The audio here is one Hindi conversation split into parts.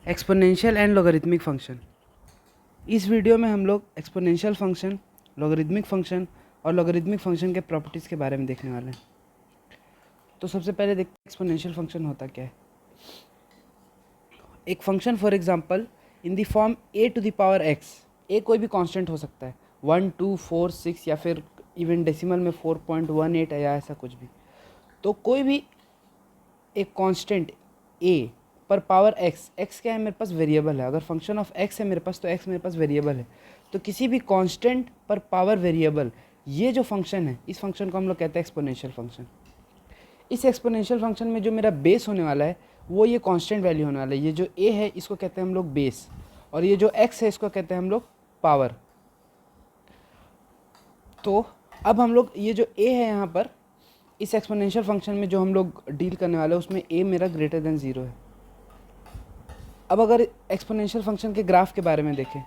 Exponential and logarithmic function. इस वीडियो में हम लोग एक्सपोनेंशियल फंक्शन, लॉगरिथमिक फंक्शन और लॉगरिथमिक फंक्शन के प्रॉपर्टीज़ के बारे में देखने वाले हैं। तो सबसे पहले देखते हैं एक्सपोनेंशियल फंक्शन होता क्या है। एक function for example in the form a to the power x, a कोई भी कांस्टेंट हो सकता है 1, 2, 4, 6 या फिर इवन डेसिमल में 4.18 या ऐसा कुछ भी। तो कोई भी एक कांस्टेंट a पर पावर x क्या है मेरे पास वेरिएबल है। अगर फंक्शन ऑफ x है मेरे पास तो x मेरे पास वेरिएबल है। तो किसी भी कांस्टेंट पर पावर वेरिएबल, ये जो फंक्शन है इस फंक्शन को हम लोग कहते हैं एक्सपोनेंशियल फंक्शन। इस एक्सपोनेंशियल फंक्शन में जो मेरा बेस होने वाला है वो ये कांस्टेंट वैल्यू होने वाला है। ये जो a है इसको कहते हैं हम लोग बेस, और ये जो x है इसको कहते हैं हम लोग पावर। तो अब हम लोग ये जो a है यहाँ पर इस एक्सपोनेंशियल फंक्शन में जो हम लोग डील करने वाले हैं उसमें a मेरा ग्रेटर देन 0 है। अब अगर एक्सपोनेंशियल फंक्शन के ग्राफ के बारे में देखें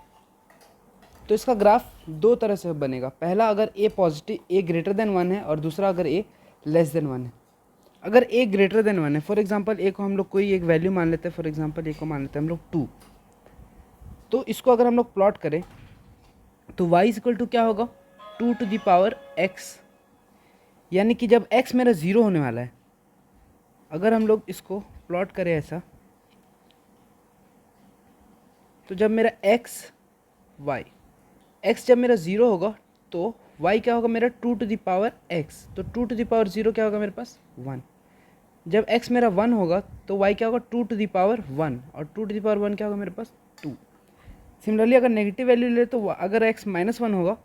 तो इसका ग्राफ दो तरह से बनेगा। पहला अगर a positive, a greater than 1 है, और दूसरा अगर a लेस देन 1 है। अगर a ग्रेटर देन 1 है, फॉर एग्जांपल a को हम लोग कोई एक वैल्यू मान लेते हैं, फॉर एग्जांपल a को मान लेते हैं हम लोग 2। तो इसको अगर हम लोग प्लॉट करें तो y इक्वल टू क्या होगा 2 टू द पावर x, यानी कि जब x मेरा 0 होने वाला है, अगर हम लोग इसको प्लॉट करें ऐसा, तो जब मेरा x जब मेरा 0 होगा तो y क्या होगा मेरा 2 टू द पावर x। तो 2 टू द पावर 0 क्या होगा मेरे पास 1। जब x मेरा 1 होगा तो y क्या होगा 2 टू द पावर 1, और 2 टू द पावर 1 क्या होगा मेरे पास 2। सिमिलरली अगर नेगेटिव वैल्यू ले तो अगर x -1 होगा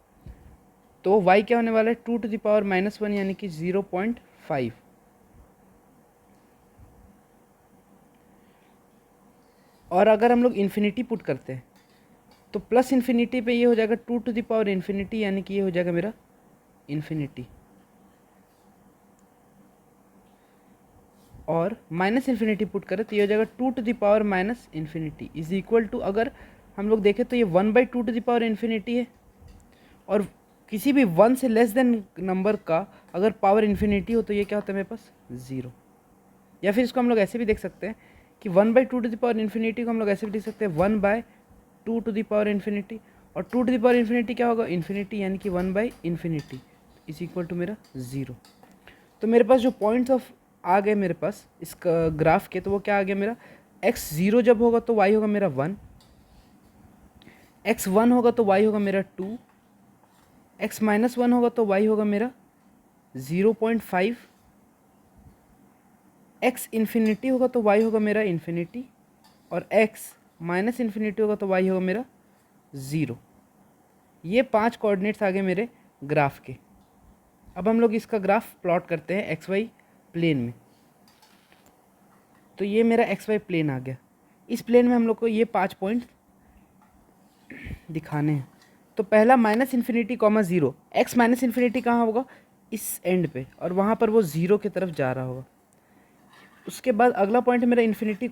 तो y क्या होने वाला है 2 टू द पावर -1 यानी कि 0.5। और अगर हम लोग इन्फिनिटी पुट करते हैं तो प्लस इन्फिनिटी पे ये हो जाएगा 2 टू द पावर इन्फिनिटी, यानी कि ये हो जाएगा मेरा इन्फिनिटी। और माइनस इन्फिनिटी पुट करें तो ये हो जाएगा 2 to the power minus infinity is equal to, अगर हम लोग देखें तो ये 1/2 टू द पावर इन्फिनिटी है। और किसी भी 1 से लेस देन नंबर का अगर पावर इन्फिनिटी हो तो ये क्या होता है मेरे पास 0। या फिर इसको हम लोग ऐसे भी देख सकते हैं कि 1/2 टू द पावर इन्फिनिटी को हम लोग ऐसे भी देख सकते हैं 1/2 टू द पावर इन्फिनिटी, और 2 टू द पावर इन्फिनिटी क्या होगा इन्फिनिटी, यानी कि 1/∞ इज इक्वल टू मेरा 0। तो मेरे पास जो पॉइंट्स ऑफ आ गए मेरे पास इस ग्राफ के, तो वो क्या आ गया मेरा x 0 जब होगा तो y होगा मेरा 1, x 1 होगा तो y होगा मेरा 2, x -1 होगा तो y होगा मेरा 0.5, x इन्फिनिटी होगा तो y होगा मेरा इन्फिनिटी, और x माइनस इन्फिनिटी होगा तो y होगा मेरा 0। ये 5 कोऑर्डिनेट्स आ गए मेरे ग्राफ के। अब हम लोग इसका ग्राफ प्लॉट करते हैं एक्स वाई प्लेन में। तो ये मेरा एक्स वाई प्लेन आ गया। इस प्लेन में हम लोग को ये 5 पॉइंट दिखाने हैं। तो पहला -∞, 0, x -∞ कहाँ होगा इस एंड पे, और वहाँ पर वो 0 की तरफ जा रहा होगा। उसके बाद अगला पॉइंट है मेरा इन्फिनिटी,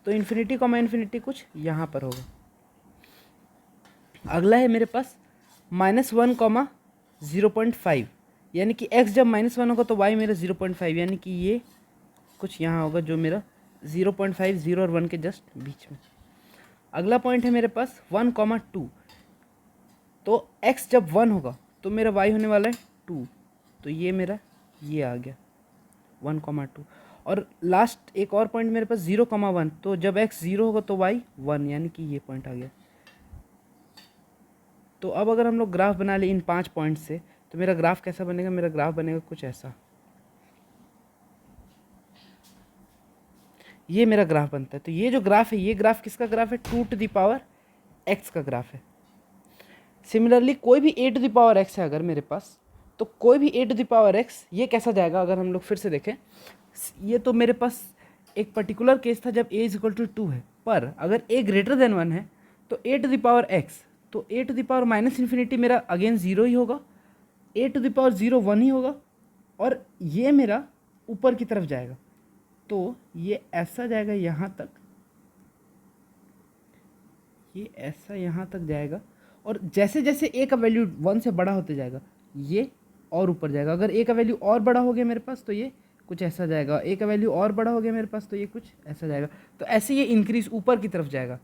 तो इन्फिनिटी, कुछ यहाँ पर होगा। अगला है मेरे पास -1, 0.5, यानी कि x जब -1 होगा तो y मेरा 0.5, यानी कि ये कुछ यहाँ होगा जो मेरा 0.5, 0 और 1 के जस्ट बीच में। अगला पॉइंट है मेरे पास 1, 2, तो x जब 1 होगा तो मेरा y होने वाला है 2, तो ये मेरा ये आ गया 1, 2। और लास्ट एक और पॉइंट मेरे पास 0, 1, तो जब x 0 होगा तो y 1, यानी कि ये पॉइंट आ गया। तो अब अगर हम लोग ग्राफ बना ले इन 5 पॉइंट से तो मेरा ग्राफ कैसा बनेगा, मेरा ग्राफ बनेगा कुछ ऐसा। ये मेरा ग्राफ बनता है। तो ये जो ग्राफ है, ये ग्राफ किसका ग्राफ है 2 टू द पावर x का ग्राफ है। सिमिलरली कोई भी a to the power x है अगर मेरे पास, तो कोई भी a to the power x ये कैसा जाएगा। अगर हम लोग फिर से देखें, ये तो मेरे पास एक पर्टिकुलर केस था जब a = 2 है, पर अगर a ग्रेटर देन 1 है तो a to the power x, तो a टू द पावर -∞ मेरा अगेन 0 ही होगा, a टू द पावर 0 1 ही होगा, और ये मेरा ऊपर की तरफ जाएगा। तो ये ऐसा जाएगा यहाँ तक, ये ऐसा यहाँ तक जाएगा, और जैसे जैसे a का वैल्यू 1 से बड़ा होते जाएगा ये और ऊपर जाएगा। अगर a का वैल्यू और बड़ा हो गया मेरे पास तो ये कुछ ऐसा जाएगा, ए का वैल्यू और बड़ा हो गया मेरे पास तो ये कुछ ऐसा जाएगा। तो ऐसे ये इंक्रीज ऊपर की तरफ जाएगा।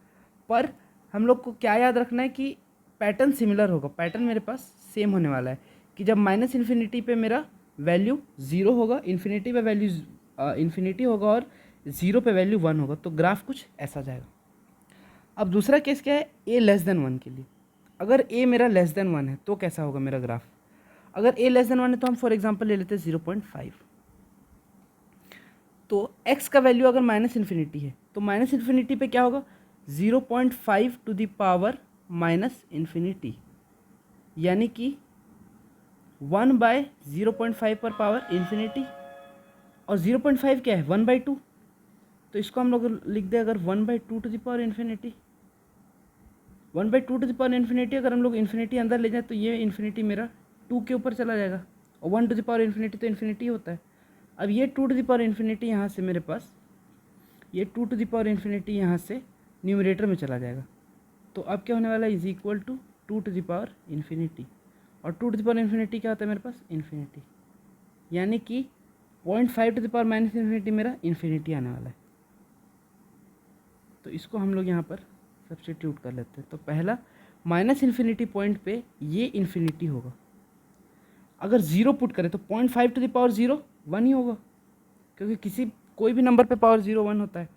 पर हम लोग को क्या याद रखना है कि पैटर्न सिमिलर होगा, पैटर्न मेरे पास सेम होने वाला है कि जब माइनस इन्फिनिटी पे मेरा वैल्यू 0 होगा, इन्फिनिटी पे वैल्यू इन्फिनिटी होगा और 0 पे वैल्यू 1 होगा, तो ग्राफ कुछ ऐसा जाएगा। अब दूसरा केस क्या है, ए लेस देन 1 के लिए। अगर ए मेरा लेस देन 1 है तो कैसा होगा मेरा ग्राफ। अगर ए लेस देन 1 है तो हम फॉर एग्जांपल ले लेते हैं 0.5। तो x का वैल्यू अगर माइनस इन्फिनिटी है तो माइनस इन्फिनिटी पे क्या होगा, 0.5 to the power minus infinity, यानी कि 1/0.5 पर पावर इन्फिनिटी। और 0.5 क्या है, 1/2। तो इसको हम लोग लिख दें अगर 1/2 to the power infinity, 1/2 to the power infinity. अगर हम लोग इन्फिनिटी अंदर ले जाए तो ये इन्फिनिटी मेरा 2 के ऊपर चला जाएगा, और 1 टू द पावर इन्फिनिटी तो इन्फिनिटी होता है। अब ये 2 टू द पावर इन्फिनिटी यहाँ से मेरे पास, ये 2 टू द पावर इन्फिनिटी यहाँ से न्यूमरेटर में चला जाएगा। तो अब क्या होने वाला है, is equal to 2 to the power infinity. और 2 टू द पावर इन्फिनिटी क्या होता है मेरे पास, इन्फिनिटी, यानी कि 0.5 to the power minus infinity मेरा इन्फिनिटी आने वाला है। तो इसको हम लोग यहाँ पर सब्स्टिट्यूट कर लेते हैं। तो पहला माइनस इन्फिनिटी पॉइंट पे ये इन्फिनिटी होगा। अगर 0 पुट करें तो 0.5 टू द पावर 0 1 ही होगा, क्योंकि कोई भी नंबर पे पावर 0 1 होता है।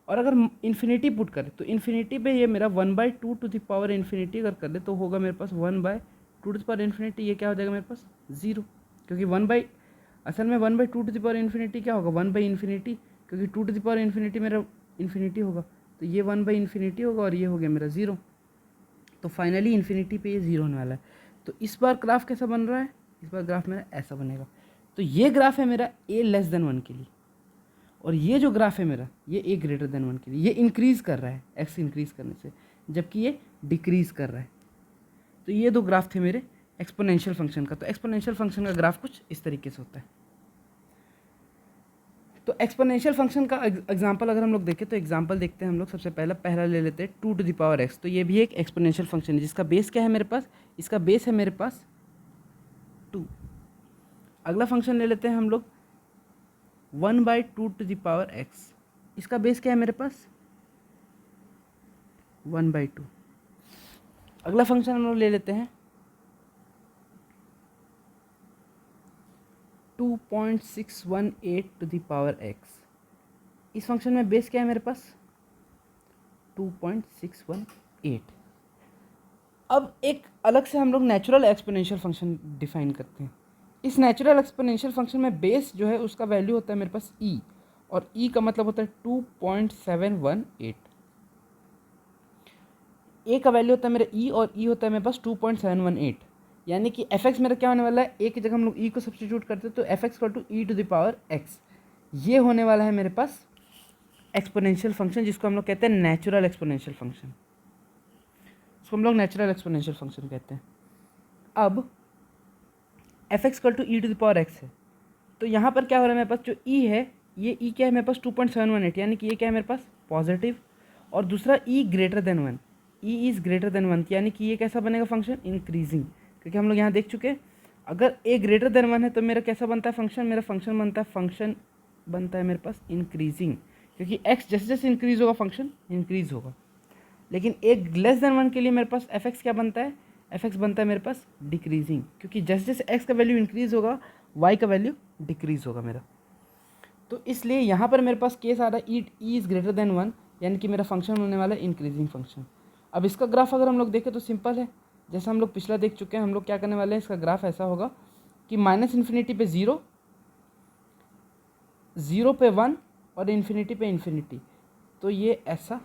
और अगर इन्फिनिटी पुट करें तो इन्फिनिटी पे ये मेरा 1/2 टू द पावर इन्फिनिटी अगर कर ले तो होगा मेरे पास 1/2 टू द पावर इन्फिनिटी, ये क्या हो जाएगा मेरे पास 0, क्योंकि असल में 1/2 टू द पावर इन्फिनिटी क्या होगा, 1/इन्फिनिटी, क्योंकि 2 टू द पावर इन्फिनिटी मेरा इन्फिनिटी होगा, तो ये 1/इन्फिनिटी होगा और ये हो गया मेरा 0। तो फाइनली इन्फिनिटी पे ये 0 होने वाला है। तो इस बार ग्राफ कैसा बन रहा है, इस बार ग्राफ मेरा ऐसा बनेगा। तो ये ग्राफ है मेरा ए लेस देन 1 के लिए, और ये जो ग्राफ है मेरा ये ए ग्रेटर देन 1 के लिए। ये इंक्रीज़ कर रहा है एक्स इंक्रीज़ करने से, जबकि ये डिक्रीज़ कर रहा है। तो ये दो ग्राफ थे मेरे एक्सपोनेंशियल फंक्शन का। तो एक्सपोनेंशियल फंक्शन का ग्राफ कुछ इस तरीके से होता है। तो एक्सपोनेंशियल फंक्शन का एग्जांपल अगर हम लोग देखें तो एग्जांपल देखते हैं हम लोग। सबसे पहला ले लेते हैं 2 टू द पावर एक्स। तो ये भी एक एक्सपोनेंशियल फंक्शन है जिसका बेस क्या है मेरे पास, इसका बेस है मेरे पास 2। अगला फंक्शन ले लेते हैं हम लोग 1/2 टू द पावर एक्स, इसका बेस क्या है मेरे पास 1/2। अगला फंक्शन हम लोग ले लेते हैं 2.618 टू द पावर एक्स, इस फंक्शन में बेस क्या है मेरे पास 2.618। अब एक अलग से हम लोग नेचुरल एक्सपोनेंशियल फंक्शन डिफाइन करते हैं। इस नेचुरल एक्सपोनेंशियल फंक्शन में बेस जो है उसका वैल्यू होता है मेरे पास ई, और ई का मतलब होता है 2.718। ए का वैल्यू होता है मेरा ई, और ई होता है मेरे पास 2.718, यानी कि एफ एक्स मेरा क्या होने वाला है, ए की जगह हम लोग ई को सब्स्टिट्यूट करते हैं तो f x to e to the power x, ये होने वाला है मेरे पास एक्सपोनेंशियल फंक्शन, जिसको हम लोग कहते हैं नेचुरल एक्सपोनेंशियल फंक्शन। इसको हम लोग नेचुरल एक्सपोनेंशियल फंक्शन कहते हैं। अब f x to e to the power x है, तो यहाँ पर क्या हो रहा है मेरे पास, जो ई है ये ई क्या है मेरे पास 2.718, यानी कि ये क्या है मेरे पास पॉजिटिव। और दूसरा e greater than 1, e is greater than 1, यानी कि ये कैसा बनेगा फंक्शन इंक्रीजिंग, क्योंकि हम लोग यहाँ देख चुके हैं अगर ए ग्रेटर देन 1 है तो मेरा कैसा बनता है फंक्शन, मेरा फंक्शन बनता है मेरे पास इंक्रीजिंग, क्योंकि एक्स जैसे जैसे इंक्रीज होगा फंक्शन इंक्रीज होगा। लेकिन ए लेस देन 1 के लिए मेरे पास एफ एक्स क्या बनता है, एफ एक्स बनता है मेरे पास डिक्रीजिंग, क्योंकि जैसे जैसे एक्स का वैल्यू इंक्रीज होगा वाई का वैल्यू डिक्रीज होगा मेरा। तो इसलिए यहाँ पर मेरे पास केस आ रहा है ई इज़ ग्रेटर देन 1, यानी कि मेरा फंक्शन होने वाला है इंक्रीजिंग फंक्शन। अब इसका ग्राफ अगर हम लोग देखें तो सिंपल है, जैसा हम लोग पिछला देख चुके हैं। हम लोग क्या करने वाले हैं, इसका ग्राफ ऐसा होगा कि माइनस इन्फिनिटी पे 0, 0 पे 1 और इन्फिनिटी पे इन्फिनिटी। तो ये ऐसा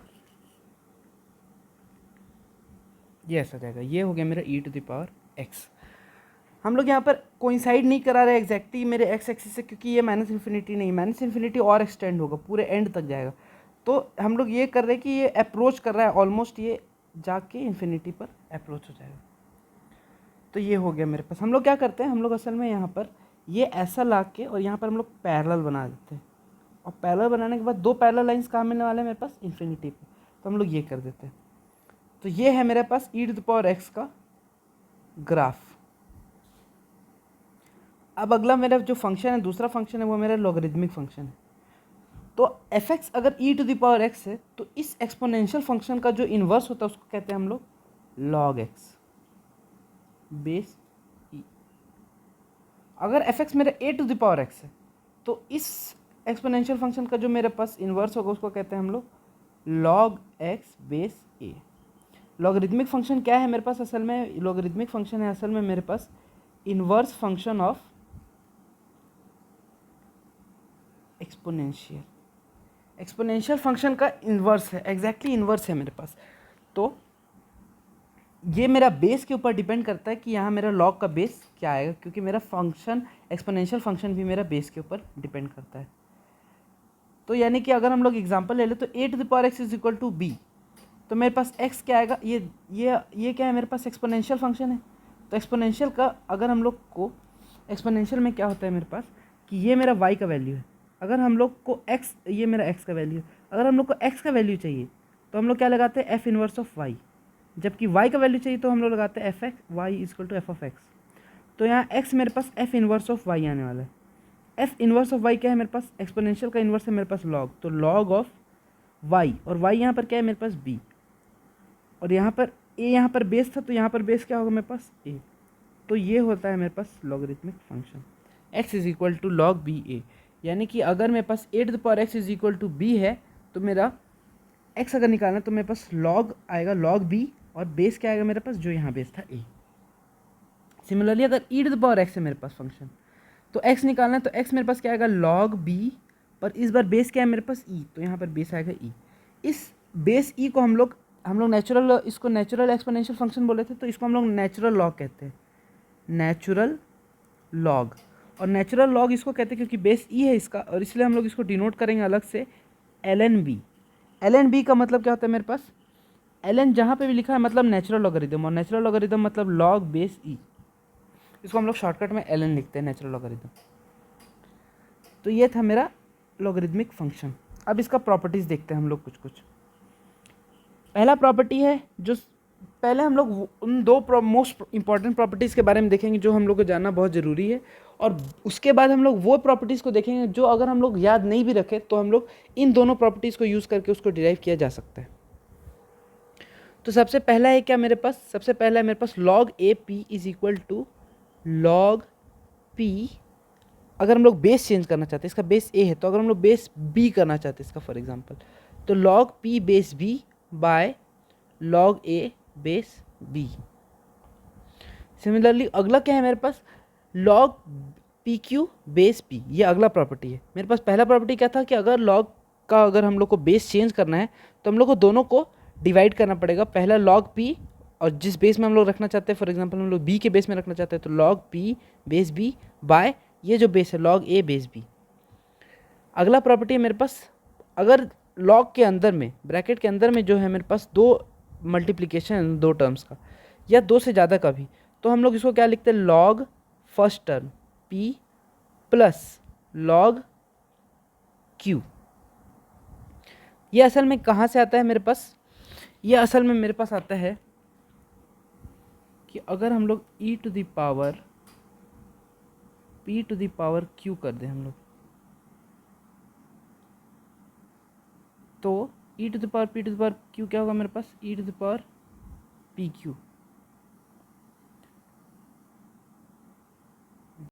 जाएगा। ये हो गया मेरा ई टू द पावर एक्स। हम लोग यहाँ पर कोइंसाइड नहीं करा रहे एग्जैक्टली मेरे एक्स एक्सिस से, क्योंकि ये माइनस इन्फिनिटी नहीं, माइनस इन्फिनिटी और एक्सटेंड होगा पूरे एंड तक जाएगा। तो हम लोग ये कर रहे हैं कि ये अप्रोच कर रहा है ऑलमोस्ट, ये जाके इन्फिनिटी पर अप्रोच हो जाएगा। तो ये हो गया मेरे पास। हम लोग क्या करते हैं, हम लोग असल में यहाँ पर ये ऐसा ला के और यहाँ पर हम लोग पैरेलल बना देते हैं, और पैरेलल बनाने के बाद दो पैरेलल लाइंस कहाँ मिलने वाले हैं मेरे पास इन्फिनिटी पे, तो हम लोग ये कर देते हैं। तो ये है मेरे पास ई टू द पावर एक्स का ग्राफ। अब अगला मेरा जो फंक्शन है, दूसरा फंक्शन है, वो मेरा लॉगरिदमिक फंक्शन है। तो एफ एक्स अगर ई टू द पावर एक्स है तो इस एक्सपोनेंशियल फंक्शन का जो इन्वर्स होता है उसको कहते हैं हम लोग लॉग एक्स बेस ई। अगर एफ एक्स मेरा ए टू द पावर एक्स है तो इस एक्सपोनेंशियल फंक्शन का जो मेरे पास इन्वर्स होगा उसको कहते हैं हम लोग लॉग एक्स बेस ए। लॉगरिदमिक फंक्शन क्या है मेरे पास असल में? लॉगरिदमिक फंक्शन है असल में मेरे पास inverse function of exponential. Exponential function का इन्वर्स है, एग्जैक्टली इन्वर्स है मेरे पास। तो ये मेरा बेस के ऊपर डिपेंड करता है कि यहाँ मेरा लॉग का बेस क्या आएगा, क्योंकि मेरा फंक्शन एक्सपोनेंशियल फंक्शन भी मेरा बेस के ऊपर डिपेंड करता है। तो यानी कि अगर हम लोग एग्जांपल ले ले तो a to the power x is equal to b, तो मेरे पास एक्स क्या आएगा? ये क्या है मेरे पास? एक्सपोनेंशियल फंक्शन है। तो एक्सपोनेंशियल का अगर हम लोग को एक्सपोनेंशियल में क्या होता है मेरे पास कि ये मेरा वाई का वैल्यू है, अगर हम लोग को एक्स, ये मेरा एक्स का वैल्यू है, अगर हम लोग को एक्स का वैल्यू चाहिए तो हम लोग क्या लगाते हैं? F inverse of y. जबकि वाई का वैल्यू चाहिए तो हम लोग लगाते हैं f x y equal to f of x. तो यहाँ एक्स मेरे पास एफ इनवर्स ऑफ वाई आने वाला है। एफ इनवर्स ऑफ वाई क्या है मेरे पास? एक्सपोनेंशियल का इनवर्स है मेरे पास लॉग, तो लॉग ऑफ वाई, और वाई यहाँ पर क्या है मेरे पास? बी, और यहाँ पर ए यहाँ पर बेस था तो यहाँ पर बेस क्या होगा मेरे पास? ए। तो ये होता है मेरे पास logarithmic function x is equal to log b a. यानी कि अगर मेरे पास a to the power x is equal to b है तो मेरा x अगर निकालना है तो मेरे पास लॉग आएगा लॉग बी, और बेस क्या आएगा मेरे पास? जो यहाँ बेस था ए। सिमिलरली अगर ई टू द पावर एक्स है मेरे पास फंक्शन, तो x निकालना है तो x मेरे पास क्या आएगा? लॉग बी, पर इस बार बेस क्या है मेरे पास? ई, तो यहाँ पर बेस आएगा ई। इस बेस ई को हम लोग नेचुरल, इसको नेचुरल एक्सपोनेंशियल फंक्शन बोले थे, तो इसको हम लोग नेचुरल लॉग कहते हैं, नेचुरल लॉग। और नेचुरल लॉग इसको कहते हैं क्योंकि बेस ई है इसका, और इसलिए हम लोग इसको डिनोट करेंगे अलग से l n b. L n b का मतलब क्या होता है मेरे पास? एल एन जहाँ पे भी लिखा है मतलब नेचुरल लॉगरिदम, और नेचुरल लॉगरिदम मतलब लॉग बेस ई। इसको हम लोग शॉर्टकट में एल एन लिखते हैं, नेचुरल लॉगरिदम। तो ये था मेरा लॉगरिदमिक फंक्शन। अब इसका प्रॉपर्टीज़ देखते हैं हम लोग कुछ कुछ। पहला प्रॉपर्टी है जो पहले हम लोग उन दो मोस्ट इंपॉर्टेंट प्रॉपर्टीज़ के बारे में देखेंगे जो हम लोग को जानना बहुत ज़रूरी है, और उसके बाद हम लोग वो प्रॉपर्टीज़ को देखेंगे जो अगर हम लोग याद नहीं भी रखें तो हम लोग इन दोनों प्रॉपर्टीज़ को यूज़ करके उसको डिराइव किया जा सकता है। तो सबसे पहला है क्या मेरे पास? सबसे पहला है मेरे पास log a p is equal to log p. अगर हम लोग बेस चेंज करना चाहते हैं, इसका बेस ए है, तो अगर हम लोग बेस बी करना चाहते हैं इसका फॉर एग्जांपल, तो log p base b by log a base b. Similarly अगला क्या है मेरे पास? Log p q base p, ये अगला प्रॉपर्टी है मेरे पास। पहला प्रॉपर्टी क्या था कि अगर लॉग का अगर हम लोग को बेस चेंज करना है तो हम लोग को दोनों को डिवाइड करना पड़ेगा। पहला लॉग पी, और जिस बेस में हम लोग रखना चाहते हैं, फॉर एग्जांपल हम लोग बी के बेस में रखना चाहते हैं, तो log p base b by ये जो बेस है लॉग ए बेस बी। अगला प्रॉपर्टी है मेरे पास, अगर लॉग के अंदर में, ब्रैकेट के अंदर में जो है मेरे पास दो मल्टीप्लिकेशन दो टर्म्स का या दो से ज़्यादा का भी, तो हम लोग इसको क्या लिखते हैं? Log first term p plus log q। ये असल में कहाँ से आता है मेरे पास? ये असल में मेरे पास आता है कि अगर हम लोग e to the power p to the power q कर दें हम लोग, तो e to the power p to the power q क्या होगा मेरे पास? e to the power pq।